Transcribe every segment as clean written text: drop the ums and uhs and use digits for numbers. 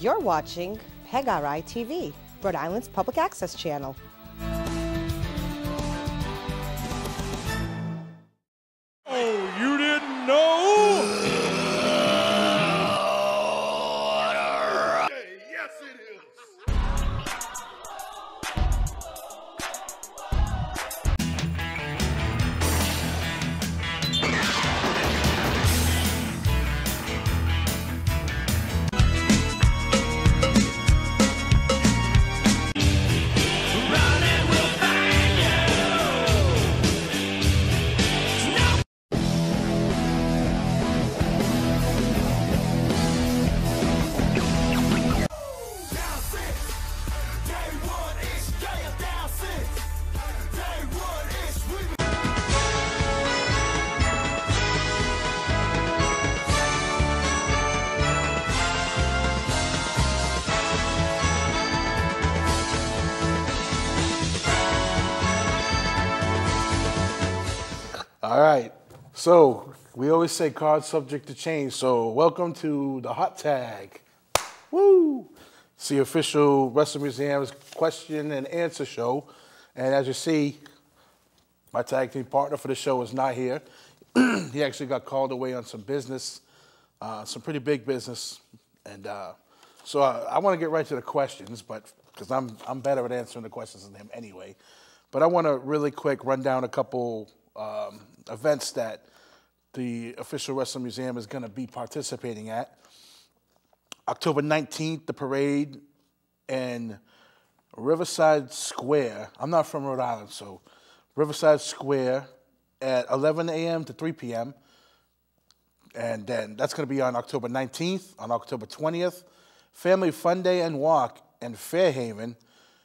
You're watching PEGRI TV, Rhode Island's public access channel. Oh, you didn't know? Yes, it is. All right, so we always say cards subject to change. So welcome to the Hot Tag. Woo! It's the official Wrestling Museum's question and answer show. And as you see, my tag team partner for the show is not here. He actually got called away on some business, some pretty big business. And so I want to get right to the questions, but because I'm better at answering the questions than him anyway. But I want to really quick run down a couple events that the official Wrestling Museum is going to be participating at. October 19th, the parade in Riverside Square. I'm not from Rhode Island, so Riverside Square at 11 a.m. to 3 p.m. And then that's going to be on October 19th. On October 20th, Family Fun Day and Walk in Fairhaven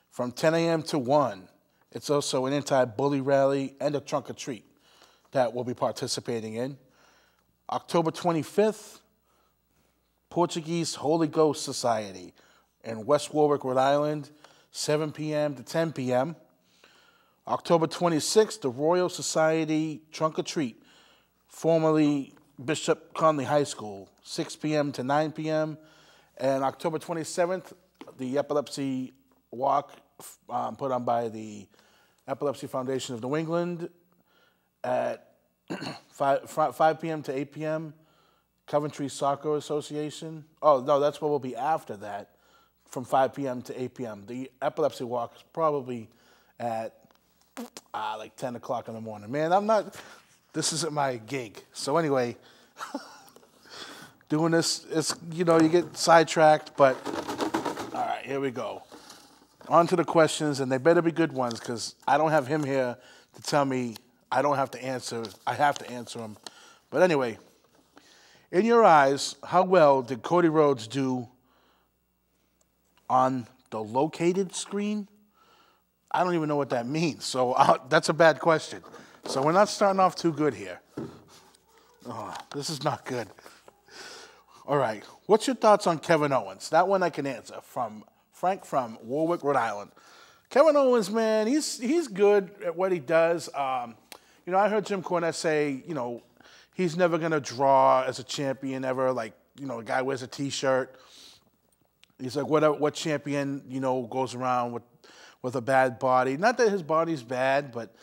from 10 a.m. to 1. It's also an anti-bully rally and a trunk or treat that we'll be participating in. October 25th, Portuguese Holy Ghost Society in West Warwick, Rhode Island, 7 p.m. to 10 p.m. October 26th, the Royal Society Trunk or Treat, formerly Bishop Conley High School, 6 p.m. to 9 p.m. And October 27th, the Epilepsy Walk put on by the Epilepsy Foundation of New England at 5 p.m. to 8 p.m. Coventry Soccer Association. Oh, no, that's what will be after that, from 5 p.m. to 8 p.m. The Epilepsy Walk is probably at like 10 o'clock in the morning. Man, this isn't my gig. So anyway, doing this, it's, you get sidetracked, but all right, here we go. On to the questions, and they better be good ones, because I don't have him here to tell me I don't have to answer. I have to answer them. But anyway, in your eyes, how well did Cody Rhodes do on the located screen? I don't even know what that means, so that's a bad question. So we're not starting off too good here. Oh, this is not good. All right, what's your thoughts on Kevin Owens? That one I can answer, from Frank from Warwick, Rhode Island. Kevin Owens, man, he's good at what he does. I heard Jim Cornette say, he's never going to draw as a champion ever. Like, a guy wears a T-shirt. He's like, what champion, goes around with a bad body? Not that his body's bad, but,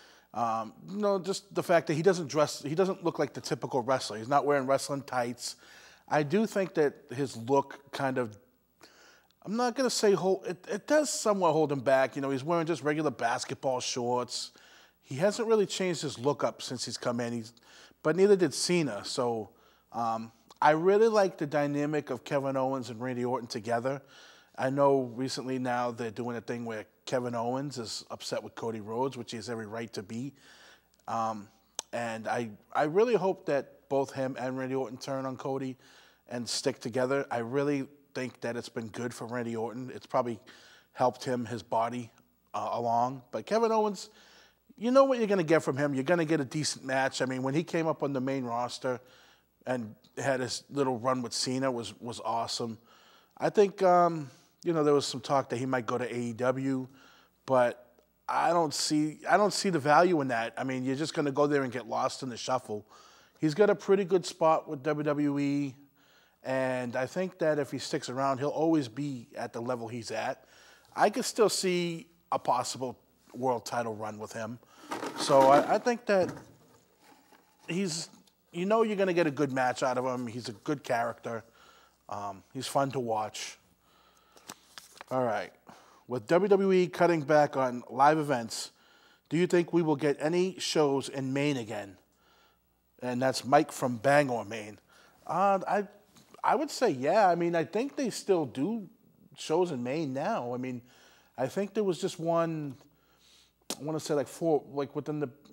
just the fact that he doesn't look like the typical wrestler. He's not wearing wrestling tights. I do think that his look kind of, I'm not going to say it does somewhat hold him back. He's wearing just regular basketball shorts. He hasn't really changed his look up since he's come in. But neither did Cena. So I really like the dynamic of Kevin Owens and Randy Orton together. I know recently now they're doing a thing where Kevin Owens is upset with Cody Rhodes, which he has every right to be. And I really hope that both him and Randy Orton turn on Cody and stick together. I really think that it's been good for Randy Orton. It's probably helped his body along. But Kevin Owens, you know what you're going to get from him. You're going to get a decent match. I mean, when he came up on the main roster and had his little run with Cena was awesome. I think, there was some talk that he might go to AEW, but I don't see the value in that. I mean, you're just going to go there and get lost in the shuffle. He's got a pretty good spot with WWE, And I think that if he sticks around, he'll always be at the level he's at. I could still see a possible world title run with him. So I think that he's, you're going to get a good match out of him. He's a good character. He's fun to watch. All right. With WWE cutting back on live events, do you think we will get any shows in Maine again? And that's Mike from Bangor, Maine. I would say, yeah. I mean, I think they still do shows in Maine now. I mean, I think there was just one, I want to say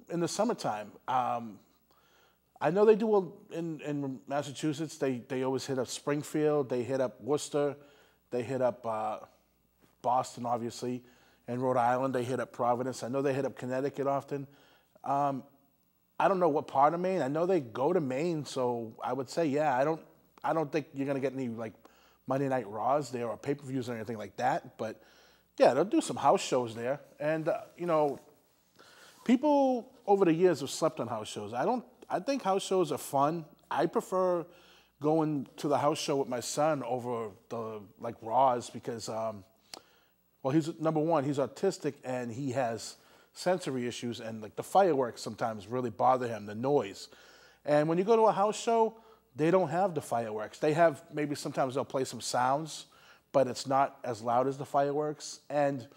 in the summertime. I know they do in Massachusetts. They always hit up Springfield. They hit up Worcester. They hit up Boston, obviously, and Rhode Island. They hit up Providence. I know they hit up Connecticut often. I don't know what part of Maine. I know they go to Maine, so I would say, yeah. I don't think you're gonna get any like Monday Night Raws there or pay-per-views or anything like that. But yeah, they'll do some house shows there. And people over the years have slept on house shows. I think house shows are fun. I prefer going to the house show with my son over the Raws because, well, he's number one, he's autistic and he has sensory issues, and like the fireworks sometimes really bother him, the noise. And when you go to a house show, they don't have the fireworks. They have, maybe sometimes they'll play some sounds, but it's not as loud as the fireworks. And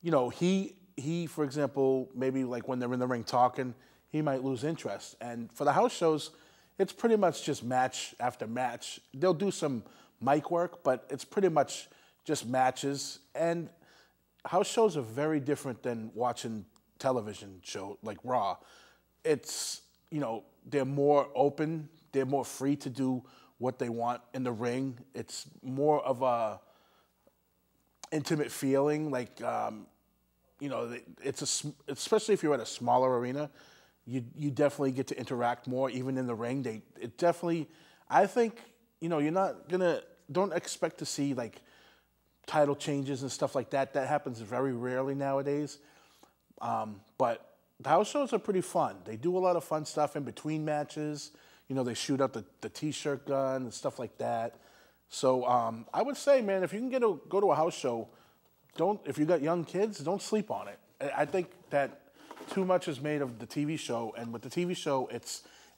he, for example, maybe like when they're in the ring talking, he might lose interest. And for the house shows, it's pretty much just match after match. They'll do some mic work, but it's pretty much just matches. And house shows are very different than watching television show like Raw. It's, they're more open. They're more free to do what they want in the ring. It's more of a intimate feeling. Like, especially if you're at a smaller arena, you definitely get to interact more, even in the ring. I think, you're not don't expect to see like title changes and stuff like that. That happens very rarely nowadays. But the house shows are pretty fun. They do a lot of fun stuff in between matches. They shoot out the T-shirt gun and stuff like that. So I would say, man, if you can go to a house show, if you got young kids, don't sleep on it. I think that too much is made of the TV show, and with the TV show,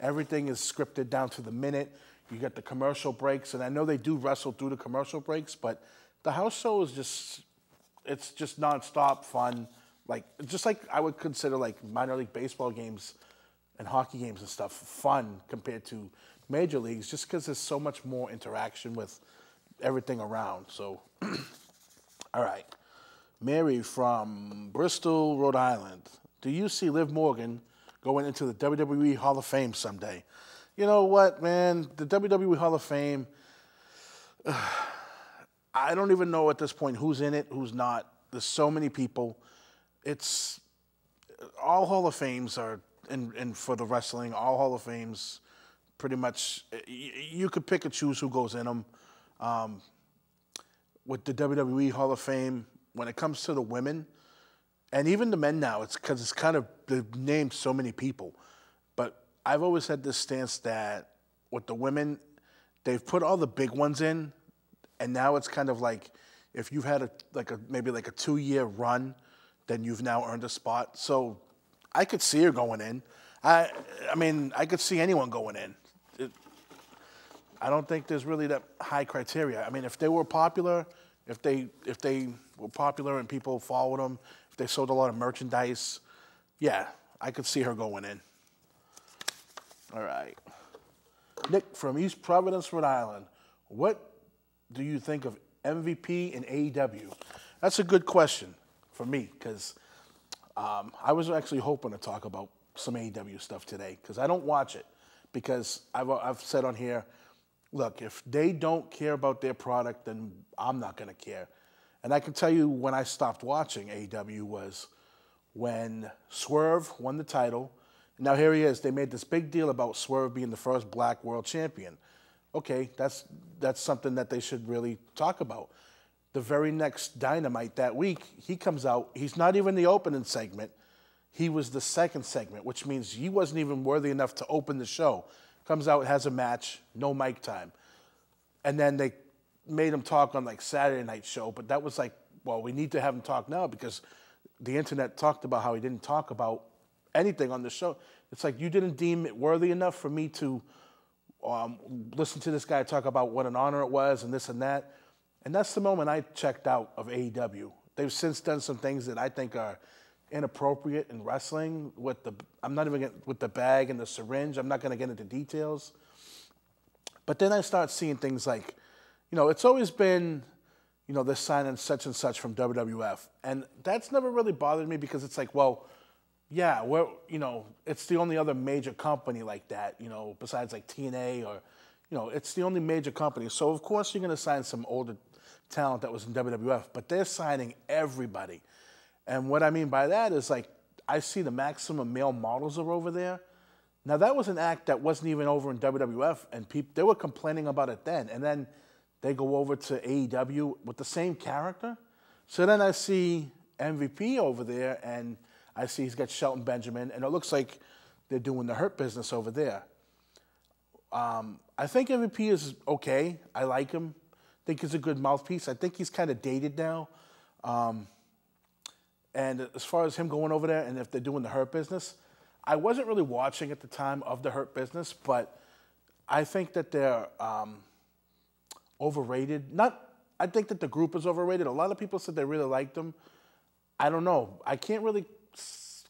everything is scripted down to the minute. You get the commercial breaks, and I know they do wrestle through the commercial breaks, but the house show is just nonstop fun. Just like I would consider like minor league baseball games and hockey games and stuff fun compared to major leagues, just because there's so much more interaction with everything around. So, all right. Mary from Bristol, Rhode Island. Do you see Liv Morgan going into the WWE Hall of Fame someday? You know what, man? The WWE Hall of Fame, I don't even know at this point who's in it, who's not. There's so many people. It's all Hall of Fames are, and for the wrestling, all Hall of Fames, pretty much, you could pick and choose who goes in them. With the WWE Hall of Fame, when it comes to the women, and even the men now, it's because they've named so many people. But I've always had this stance that with the women, they've put all the big ones in, and now it's kind of like if you've had maybe a 2-year run, then you've now earned a spot. So I could see her going in. I mean, I could see anyone going in. I don't think there's really that high criteria. I mean, if they were popular, if they were popular and people followed them, if they sold a lot of merchandise, yeah, I could see her going in. All right. Nick from East Providence, Rhode Island. What do you think of MVP in AEW? That's a good question for me because I was actually hoping to talk about some AEW stuff today because I don't watch it because I've said on here, look, if they don't care about their product, then I'm not going to care. And I can tell you when I stopped watching AEW was when Swerve won the title. Now here he is. They made this big deal about Swerve being the first black world champion. Okay, that's something that they should really talk about. The very next Dynamite that week, he comes out. He's not even the opening segment. He was the second segment, which means he wasn't even worthy enough to open the show. comes out, has a match, no mic time. And then they made him talk on like Saturday Night Show, but that was like, well, we need to have him talk now because the internet talked about how he didn't talk about anything on the show. It's like you didn't deem it worthy enough for me to listen to this guy talk about what an honor it was and this and that. And that's the moment I checked out of AEW. They've since done some things that I think are inappropriate in wrestling with I'm not even with the bag and the syringe. I'm not going to get into details. But then I start seeing things like, it's always been, they're signing such and such from WWF. And that's never really bothered me because it's like, well, yeah, it's the only other major company like that, besides like TNA or, it's the only major company. So, of course, you're going to sign some older talent that was in WWF, but they're signing everybody. And what I mean by that is like, I see the Maximum Male Models are over there. Now, that was an act that wasn't even over in WWF, and they were complaining about it then. And then they go over to AEW with the same character. So then I see MVP over there, and I see he's got Shelton Benjamin, and it looks like they're doing the Hurt Business over there. I think MVP is okay. I like him. I think he's a good mouthpiece. I think he's kind of dated now. And as far as him going over there and if they're doing the Hurt Business, I wasn't really watching at the time of the Hurt Business, but I think that they're overrated. I think that the group is overrated. A lot of people said they really liked them. I don't know. I can't really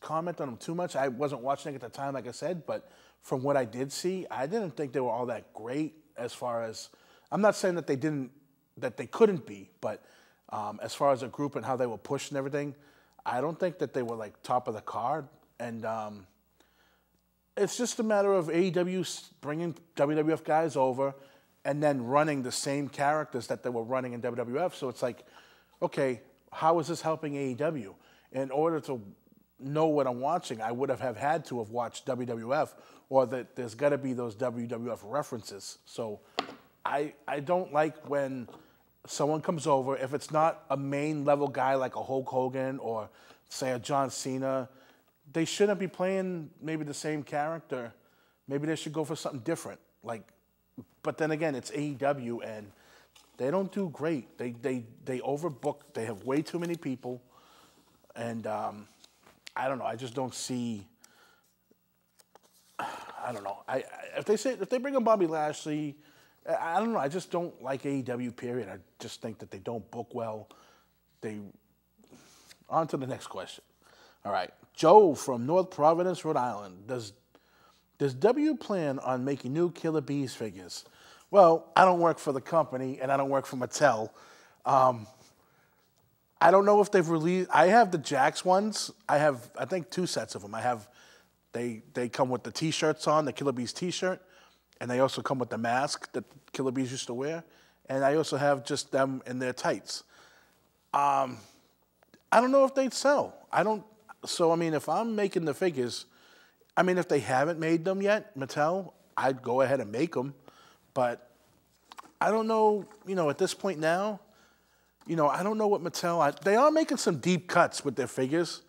comment on them too much. I wasn't watching at the time, like I said, but from what I did see, I didn't think they were all that great as far as, I'm not saying that they couldn't be, but as far as a group and how they were pushed and everything, I don't think that they were like top of the card. And it's just a matter of AEW bringing WWF guys over and then running the same characters that they were running in WWF. So it's like, okay, how is this helping AEW? In order to know what I'm watching, I would have had to have watched WWF, or that there's got to be those WWF references. So I don't like when someone comes over, if it's not a main level guy like a Hulk Hogan or say a John Cena, they shouldn't be playing maybe the same character. Maybe they should go for something different. But then again, it's AEW and they don't do great. They overbook. They have way too many people, and I don't know. I just don't see. I don't know. If they bring in Bobby Lashley, I don't know. I just don't like AEW. Period. I just think that they don't book well. On to the next question. All right, Joe from North Providence, Rhode Island. Does W plan on making new Killer Bees figures? Well, I don't work for the company, and I don't work for Mattel. I don't know if they've released. I have the Jakks ones. I have, I think, 2 sets of them. They come with the T-shirts on, the Killer Bees T-shirt, and they also come with the mask that Killer Bees used to wear. And I also have just them in their tights. I don't know if they'd sell. So, I mean, if I'm making the figures, I mean, if they haven't made them yet, Mattel, I'd go ahead and make them. But I don't know, at this point now, I don't know what Mattel, they are making some deep cuts with their figures.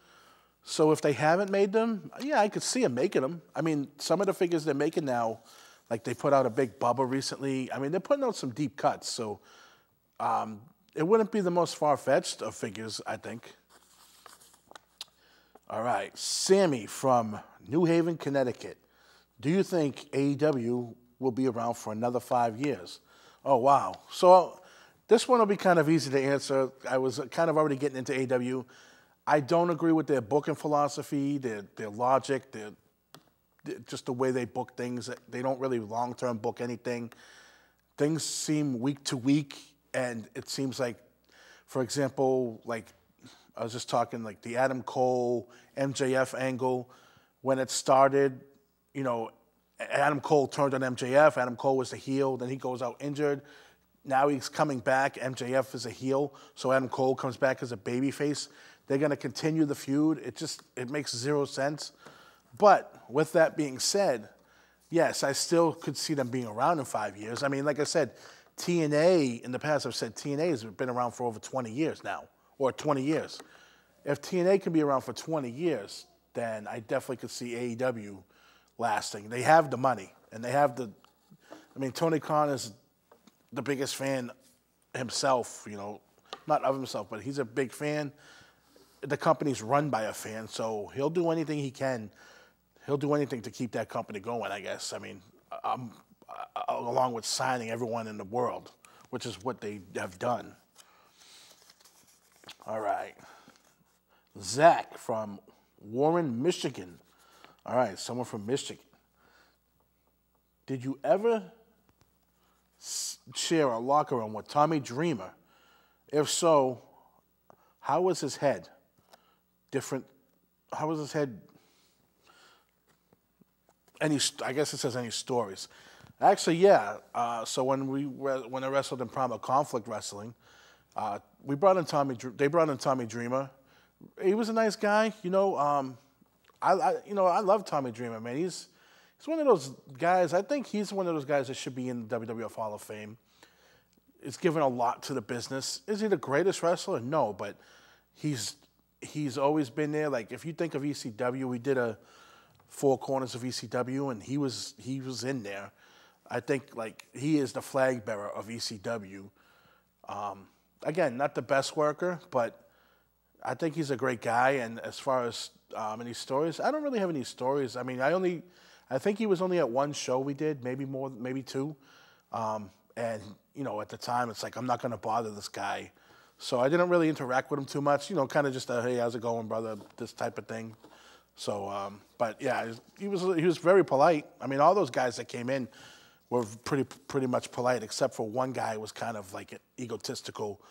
So if they haven't made them, yeah, I could see them making them. I mean, some of the figures they're making now, like they put out a big Bubba recently. I mean, they're putting out some deep cuts. So it wouldn't be the most far-fetched of figures, I think. All right, Sammy from New Haven, Connecticut. Do you think AEW will be around for another 5 years? Oh, wow. So this one will be kind of easy to answer. I was kind of already getting into AEW. I don't agree with their booking philosophy, their logic, just the way they book things. They don't really long-term book anything. Things seem week to week, and it seems like, for example, like I was just talking like the Adam Cole, MJF angle. When it started, Adam Cole turned on MJF. Adam Cole was the heel. Then he goes out injured. Now he's coming back. MJF is a heel. So Adam Cole comes back as a babyface. They're going to continue the feud. It makes zero sense. But with that being said, yes, I still could see them being around in 5 years. I mean, like I said, TNA, in the past I've said TNA has been around for over 20 years now, or 20 years. If TNA can be around for 20 years, then I definitely could see AEW lasting. They have the money, And they have Tony Khan is the biggest fan himself, not of himself, but he's a big fan. The company's run by a fan, so he'll do anything he can. He'll do anything to keep that company going, I guess. Along with signing everyone in the world, which is what they have done. All right. Zach from Warren, Michigan. All right, someone from Michigan. Did you ever share a locker room with Tommy Dreamer? If so, how was his head? How was his head? I guess it says any stories. Actually, yeah. So when I wrestled in Primal Conflict Wrestling, they brought in Tommy Dreamer. He was a nice guy, I love Tommy Dreamer, man. He's one of those guys. I think he's one of those guys that should be in the WWF Hall of Fame. He's given a lot to the business. Is he the greatest wrestler? No, but he's always been there. Like if you think of ECW, we did a Four Corners of ECW, and he was in there. I think like he is the flag bearer of ECW. Again, not the best worker, but I think he's a great guy. And as far as any stories, I don't really have any stories. I mean, I think he was only at one show we did, maybe more, maybe two. And at the time, it's like I'm not going to bother this guy, so I didn't really interact with him too much. Kind of just a hey, how's it going, brother? This type of thing. So, but yeah, he was very polite. I mean, all those guys that came in were pretty much polite, except for one guy who was kind of like egotistical.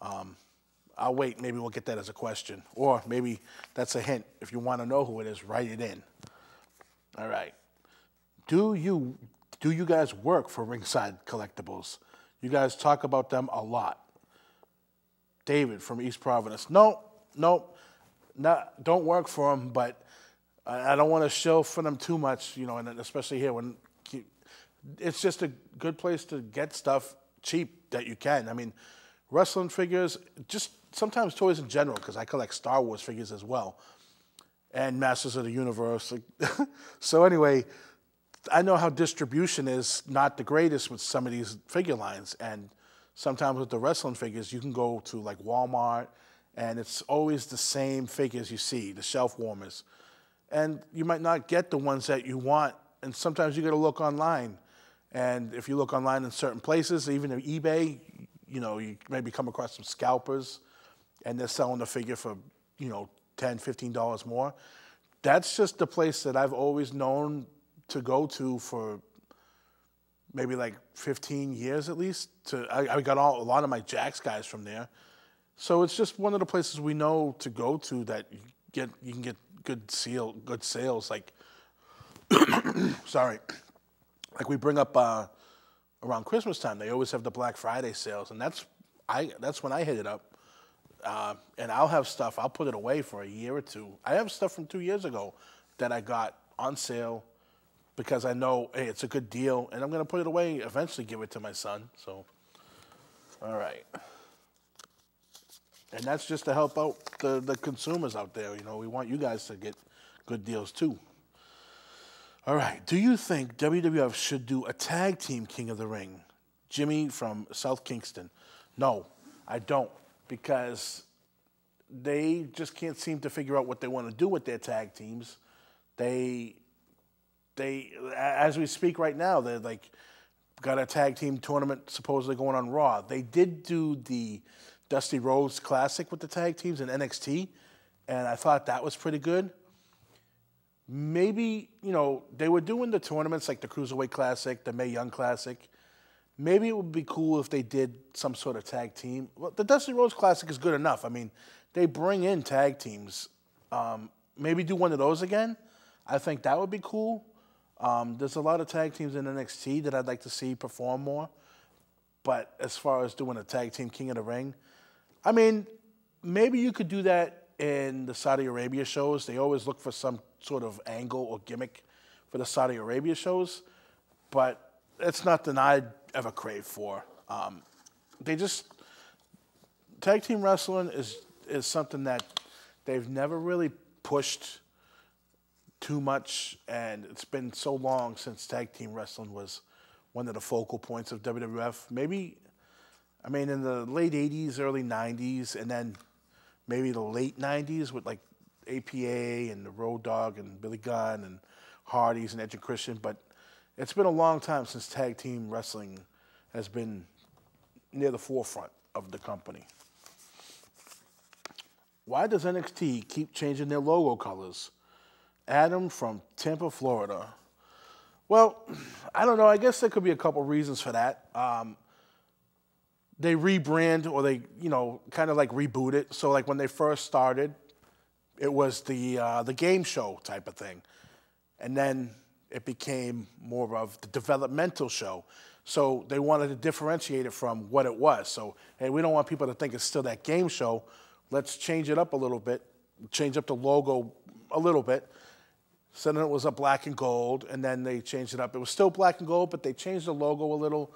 I'll wait. Maybe we'll get that as a question, or maybe that's a hint. If you want to know who it is, write it in. All right. Do you guys work for Ringside Collectibles? You guys talk about them a lot. David from East Providence. No, don't work for them, but I don't want to show for them too much, and especially here when it's just a good place to get stuff cheap that you can. I mean, wrestling figures, just sometimes toys in general, because I collect Star Wars figures as well, and Masters of the Universe. So anyway, I know how distribution is not the greatest with some of these figure lines, and sometimes with the wrestling figures, you can go to like Walmart, and it's always the same figures you see, the shelf warmers. And you might not get the ones that you want, and sometimes you got to look online. And if you look online in certain places, even on eBay, you maybe come across some scalpers, and they're selling the figure for, $10, $15 more. That's just the place that I've always known to go to for maybe like 15 years at least. I got a lot of my Jax guys from there. So it's just one of the places we know to go to that you can get good sales. Like, sorry, like we bring up around Christmas time, they always have the Black Friday sales, and that's when I hit it up. And I'll have stuff, I'll put it away for a year or two. I have stuff from 2 years ago that I got on sale because I know, hey, it's a good deal, and I'm going to put it away, eventually give it to my son. So, all right. And that's just to help out the consumers out there. We want you guys to get good deals too. All right. Do you think WWF should do a tag team King of the Ring? Jimmy from South Kingston. No, I don't, because they just can't seem to figure out what they want to do with their tag teams. They, as we speak right now, they're like got a tag team tournament supposedly going on Raw. They did do the Dusty Rhodes Classic with the tag teams in NXT, and I thought that was pretty good. Maybe, they were doing the tournaments like the Cruiserweight Classic, the Mae Young Classic. Maybe it would be cool if they did some sort of tag team. Well, the Dusty Rhodes Classic is good enough. I mean, they bring in tag teams. Maybe do one of those again. I think that would be cool. There's a lot of tag teams in NXT that I'd like to see perform more. But as far as doing a tag team King of the Ring, I mean, maybe you could do that in the Saudi Arabia shows. They always look for some sort of angle or gimmick for the Saudi Arabia shows. But it's nothing I'd ever crave for. Tag team wrestling is something that they've never really pushed too much, and it's been so long since tag team wrestling was one of the focal points of WWF. Maybe, I mean, in the late 80s, early 90s, and then maybe the late 90s with like APA and the Road Dogg and Billy Gunn and Hardys and Edge and Christian, but it's been a long time since tag team wrestling has been near the forefront of the company. Why does NXT keep changing their logo colors? Adam from Tampa, Florida. Well, I don't know. I guess there could be a couple reasons for that. They rebrand, or they, kind of like reboot it. So like when they first started, it was the game show type of thing. And then it became more of the developmental show. So they wanted to differentiate it from what it was. So, hey, we don't want people to think it's still that game show. Let's change it up a little bit, change up the logo a little bit. So then it was a black and gold, and then they changed it up. It was still black and gold, but they changed the logo a little.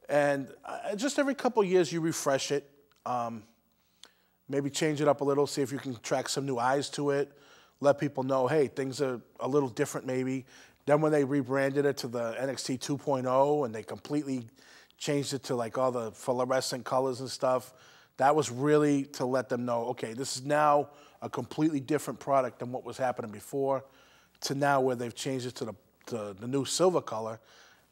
And just every couple of years you refresh it. Maybe change it up a little, see if you can attract some new eyes to it. Let people know, hey, things are a little different maybe. Then when they rebranded it to the NXT 2.0 and they completely changed it to like all the fluorescent colors and stuff, that was really to let them know, okay, this is now a completely different product than what was happening before, to now where they've changed it to the new silver color.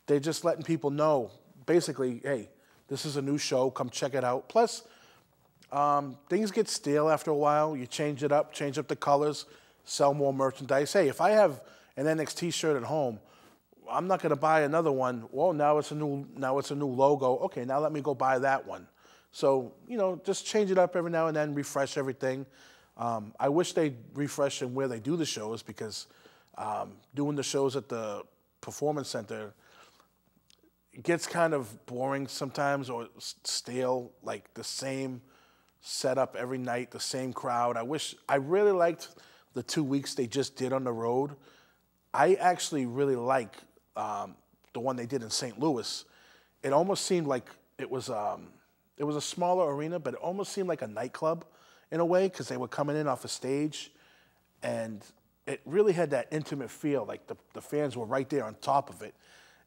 They're just letting people know, basically, hey, this is a new show, come check it out. Plus, things get stale after a while. You change it up, change up the colors, sell more merchandise. Hey, if I have an NXT shirt at home, I'm not going to buy another one. Well, now it's a new logo. Okay, now let me go buy that one. So, just change it up every now and then, refresh everything. I wish they'd refresh them where they do the shows, because doing the shows at the Performance Center, it gets kind of boring sometimes, or stale, like the same setup every night, the same crowd. I really liked the 2 weeks they just did on the road. I actually really like the one they did in St. Louis. It almost seemed like it was a smaller arena, but it almost seemed like a nightclub in a way, because they were coming in off a stage, and it really had that intimate feel, like the fans were right there on top of it.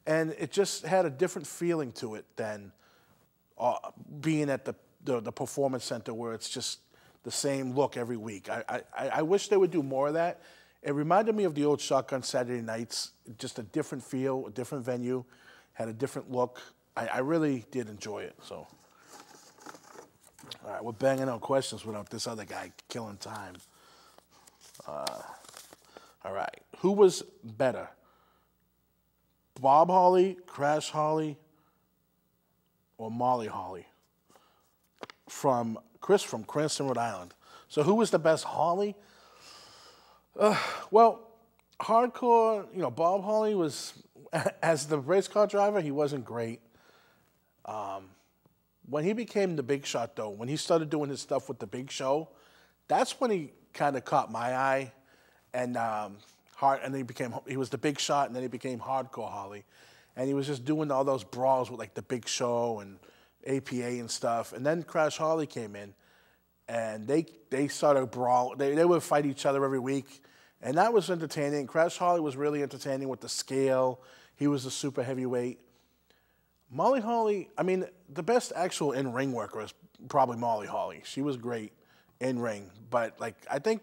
And it just had a different feeling to it than being at the Performance Center, where it's just the same look every week. I wish they would do more of that. It reminded me of the old Shotgun Saturday Nights, just a different feel, a different venue, had a different look. I really did enjoy it. So, all right, we're banging out questions without this other guy killing time. All right, who was better? Bob Holly, Crash Holly, or Molly Holly? From Chris from Cranston, Rhode Island. So who was the best Holly? Well, hardcore, Bob Holly was, as the race car driver, he wasn't great. When he became the Big Shot, though, when he started doing his stuff with the Big Show, that's when he kind of caught my eye. And then he was the Big Shot, and then he became Hardcore Holly. And he was just doing all those brawls with like the Big Show and APA and stuff. And then Crash Holly came in, and they started brawl. They would fight each other every week, and that was entertaining. Crash Holly was really entertaining with the scale. He was a super heavyweight. Molly Holly, I mean, the best actual in-ring worker is probably Molly Holly. She was great in-ring, but I think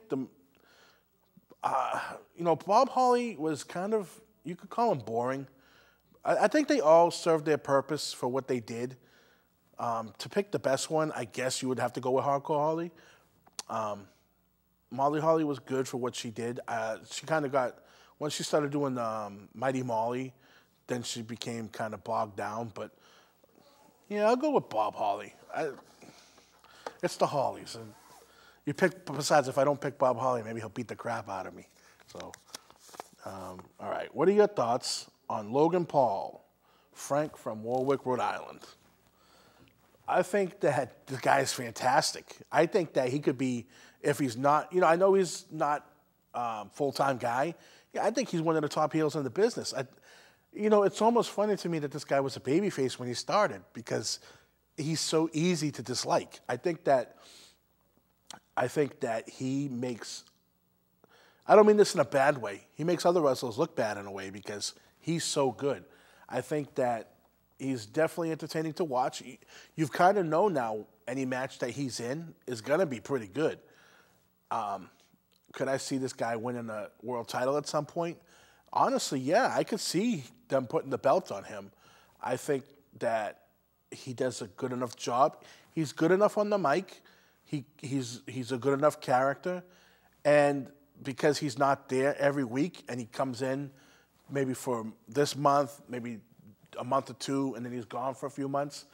Bob Holly was kind of, you could call him boring. I think they all served their purpose for what they did. To pick the best one, I guess you would have to go with Hardcore Holly. Molly Holly was good for what she did. She kind of got, once she started doing Mighty Molly, then she became kind of bogged down. But, yeah, I'll go with Bob Holly. It's the Hollys. And besides, if I don't pick Bob Holly, maybe he'll beat the crap out of me. So, all right. What are your thoughts on Logan Paul, Frank from Warwick, Rhode Island? I think that the guy is fantastic. I think that he could be, if he's not, I know he's not a full-time guy. Yeah, I think he's one of the top heels in the business. It's almost funny to me that this guy was a babyface when he started, because he's so easy to dislike. I think that he makes I don't mean this in a bad way. He makes other wrestlers look bad in a way because he's so good. I think that he's definitely entertaining to watch. You've kind of known now any match that he's in is going to be pretty good. Could I see this guy winning a world title at some point? Honestly, yeah, I could see them putting the belt on him. I think that he does a good enough job. He's good enough on the mic. He's a good enough character. And because he's not there every week and he comes in maybe for this month, maybe a month or two, and then he's gone for a few months,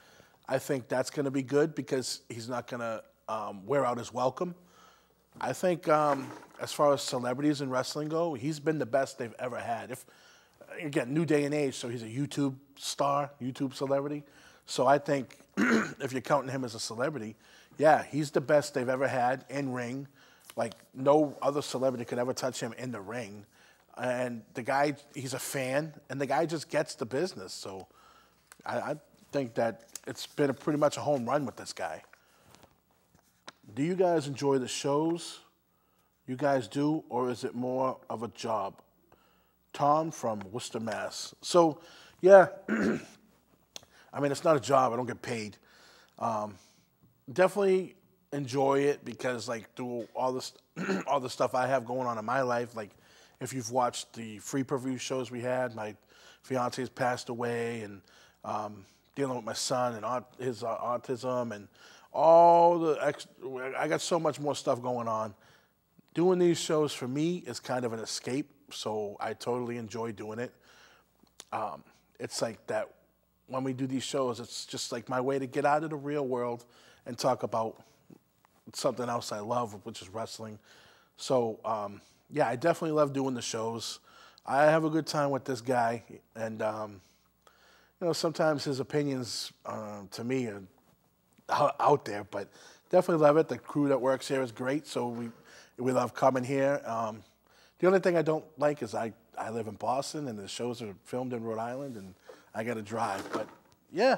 I think that's going to be good because he's not going to wear out his welcome. I think as far as celebrities in wrestling go, he's been the best they've ever had. Again, new day and age, so he's a YouTube star, YouTube celebrity. So I think if you're counting him as a celebrity, yeah, he's the best they've ever had in ring. Like, no other celebrity could ever touch him in the ring. And the guy, he's a fan, and the guy just gets the business. So I think that it's been pretty much a home run with this guy. Do you guys enjoy the shows? You guys do, or is it more of a job? Tom from Worcester, Mass. So, yeah, I mean, it's not a job. I don't get paid. Definitely enjoy it because, like, through all this, all the stuff I have going on in my life, like, if you've watched the free preview shows we had, my fiance has passed away, and dealing with my son and his autism and all the I got so much more stuff going on. Doing these shows for me is kind of an escape, so I totally enjoy doing it. It's like that when we do these shows, it's just like my way to get out of the real world and talk about something else I love, which is wrestling. So, yeah, I definitely love doing the shows. I have a good time with this guy, and you know, sometimes his opinions to me are out there, but definitely love it. The crew that works here is great, so we love coming here. The only thing I don't like is I live in Boston, and the shows are filmed in Rhode Island, and I got to drive. But yeah,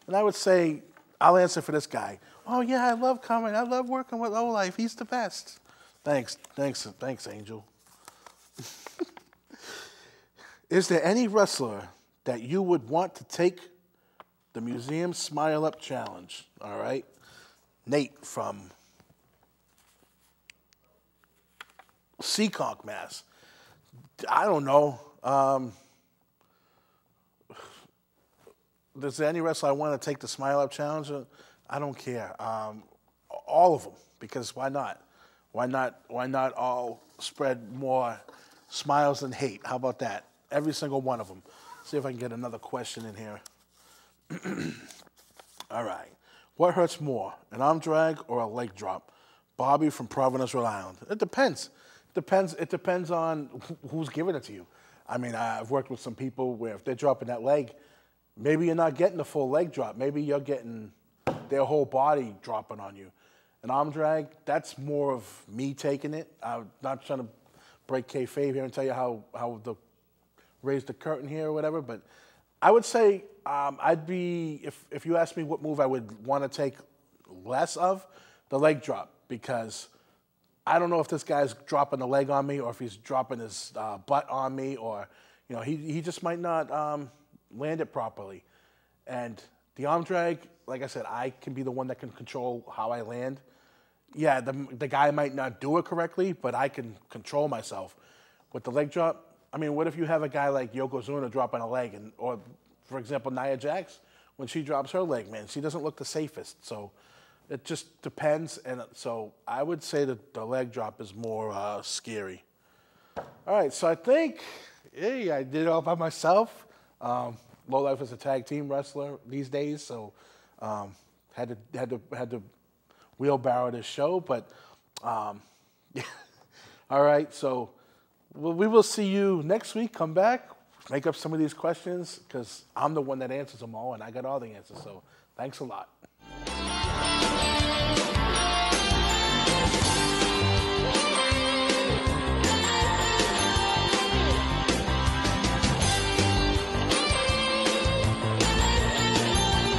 and I would say I'll answer for this guy. Oh yeah, I love coming. I love working with O-Life. He's the best. Thanks, Angel. Is there any wrestler that you would want to take the Museum Smile Up Challenge? All right. Nate from Seekonk, Mass. I don't know. Is there any wrestler I want to take the Smile Up Challenge? I don't care. All of them, because why not? Why not all spread more smiles than hate? How about that? Every single one of them. See if I can get another question in here. All right. What hurts more, an arm drag or a leg drop? Bobby from Providence, Rhode Island. It depends. It depends on who's giving it to you. I mean, I've worked with some people where if they're dropping that leg, maybe you're not getting the full leg drop. Maybe you're getting their whole body dropping on you. An arm drag, that's more of me taking it. I'm not trying to break kayfabe here and tell you how the raise the curtain here or whatever, but I would say I'd be, if you ask me what move I would want to take less of, the leg drop, because I don't know if this guy's dropping the leg on me or if he's dropping his butt on me, or you know, he just might not land it properly. And the arm drag, like I said, I can be the one that can control how I land. Yeah, the guy might not do it correctly, but I can control myself. With the leg drop, I mean, what if you have a guy like Yokozuna dropping a leg, or for example, Nia Jax, when she drops her leg, man, she doesn't look the safest. So it just depends. And so I would say that the leg drop is more scary. All right, so I think, hey, I did it all by myself. Low Life is a tag team wrestler these days, so had to wheelbarrow this show. But all right, so we will see you next week. Come back, make up some of these questions, because I'm the one that answers them all, and I got all the answers. So thanks a lot.